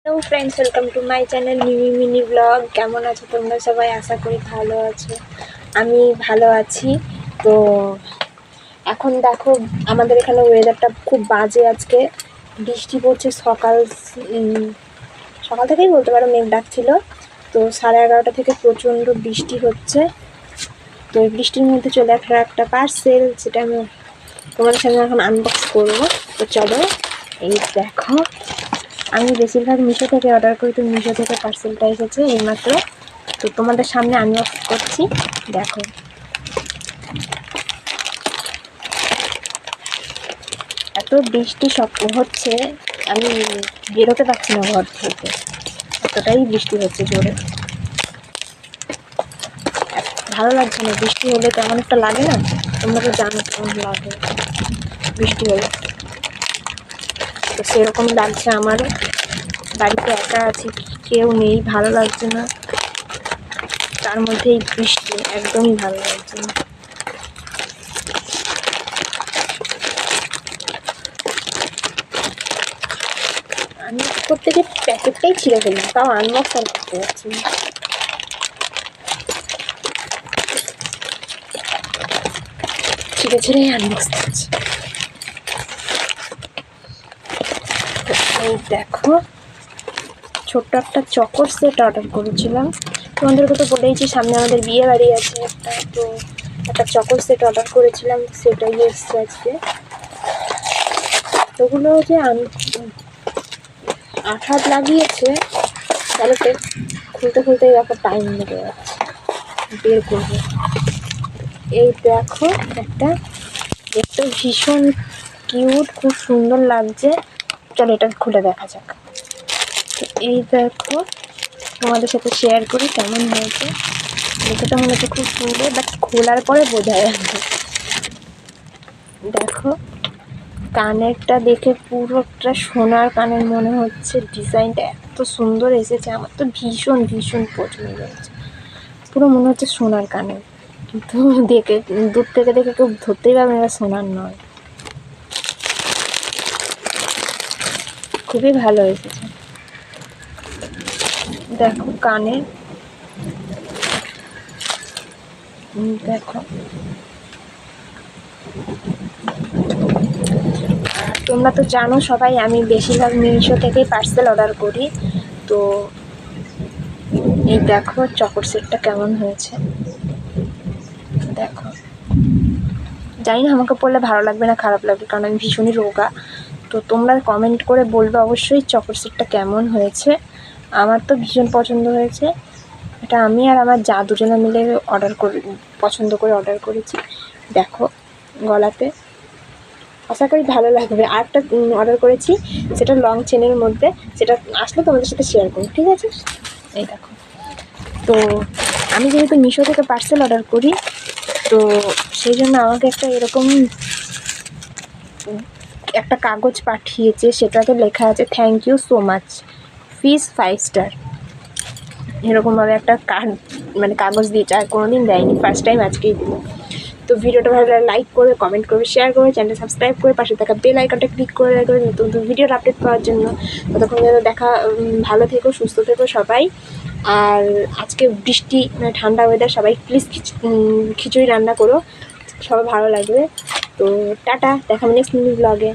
Hello friends, welcome to my channel mini mini blog. কেমন আছো তোমরা সবাই? আশা করি ভালো আছো। আমি ভালো আছি। তো এখন দেখো, আমাদের এখানে ওয়েদারটা খুব বাজে। আজকে বৃষ্টি পড়ছে সকাল থেকেই বলতে পারো। মেঘ ডাকছিল, তো 11:30 থেকে প্রচণ্ড বৃষ্টি হচ্ছে। তো এই বৃষ্টির মধ্যে চলে আসলো একটা পার্সেল, যেটা আমি তোমাদের সঙ্গে এখন আনবক্স করবো। তো চলো, এই দেখো। আমি বেশিরভাগ মিশো থেকে অর্ডার করি, তো মিশো থেকে পার্সেলটা এসেছে এইমাত্র। তো তোমাদের সামনে আনবক্স করছি, দেখো। এত বৃষ্টি হচ্ছে, আমি বেরোতে পারছি না ঘর থেকে, এতটাই বৃষ্টি হচ্ছে জোরে। ভালো লাগছে না, বৃষ্টি হলে তেমন একটা লাগে না। তোমরা তো জানো কেমন লাগে বৃষ্টি হলে। তো সেরকম লাগছে আমারও। বাড়িতে একা আছি, কেউ নেই, ভালো লাগছে না। তার মধ্যে এই বৃষ্টি একদমই ভালো লাগছে না। আনবক্স করতে গিয়ে প্যাকেটটাই ছিঁড়ে ফেললাম, তাও আনবক্স আর করতে পারছি না। ছিঁড়েই আনবক্স করছি। এই দেখো, ছোট্ট একটা চকোর সেট অর্ডার করেছিলাম। তোমাদেরকে তো বলেইছি সামনে আমাদের বিয়ে বাড়ি আছে একটা, তো একটা চকোর সেট অর্ডার করেছিলাম, সেটাই এসছে আজকে। ওগুলো যে আঠা লাগিয়েছে, তাহলে খুলতে খুলতে দেখো টাইম লেগে যাচ্ছে, বের করবো। এই দেখো, একটা দেখতে ভীষণ কিউট, খুব সুন্দর লাগছে। চলো এটা খুলে দেখা যাক। তো এই দেখো, তোমাদের সাথে শেয়ার করি কেমন হয়েছে। দেখে তো মনে হচ্ছে খুব সুন্দর, বাট খোলার পরে বোঝা যাবে। দেখো, কানেরটা দেখে পুরো একটা সোনার কানের মনে হচ্ছে। ডিজাইনটা এত সুন্দর এসেছে, আমার তো ভীষণ ভীষণ পছন্দ হয়েছে। পুরো মনে হচ্ছে সোনার কানের, কিন্তু দেখে দূর থেকে দেখে কেউ ধরতেই পারবে না সোনার নয়। খুবই ভালো এসেছে। দেখো কানে, দেখো। তোমরা তো জানো সবাই, আমি বেশিরভাগ মিশো থেকেই পার্সেল অর্ডার করি। তো এই দেখো চকোর সেটটা কেমন হয়েছে, দেখো। জানি না আমাকে পড়লে ভালো লাগবে না খারাপ লাগবে, কারণ আমি ভীষণই রোগা। তো তোমরা কমেন্ট করে বলবে অবশ্যই চকোর সেটটা কেমন হয়েছে। আমার তো ভীষণ পছন্দ হয়েছে। এটা আমি আর আমার যা দুজনে মিলে পছন্দ করে অর্ডার করেছি। দেখো গলাতে, আশা করি ভালো লাগবে। আরেকটা অর্ডার করেছি, সেটা লং চেনের মধ্যে, সেটা আসলে তোমাদের সাথে শেয়ার করব, ঠিক আছে? এই দেখো। তো আমি যেহেতু মিশো থেকে পার্সেল অর্ডার করি, তো সেই জন্য আমাকে একটা এরকম একটা কাগজ পাঠিয়েছে, সেটাতে লেখা আছে থ্যাংক ইউ সো মাচ, ফিস 5 স্টার। এরকমভাবে একটা কাগজ দিয়েছে, আর কোনোদিন দেয়নি, ফার্স্ট টাইম আজকেই দিল। তো ভিডিওটা ভালো লাগলে লাইক করবে, কমেন্ট করবে, শেয়ার করবে, চ্যানেলটা সাবস্ক্রাইব করে পাশে থাকা বেল আইকনটা ক্লিক করে রাখবে নতুন নতুন ভিডিওর আপডেট পাওয়ার জন্য। ততক্ষণ যেন ভালো থেকো, সুস্থ থেকো সবাই। আর আজকে বৃষ্টি ঠান্ডা ওয়েদার, সবাই প্লিজ খিচুড়ি রান্না করো, সবাই ভালো লাগবে। তো টাটা, দেখা নেক্সট মিনি ব্লগে।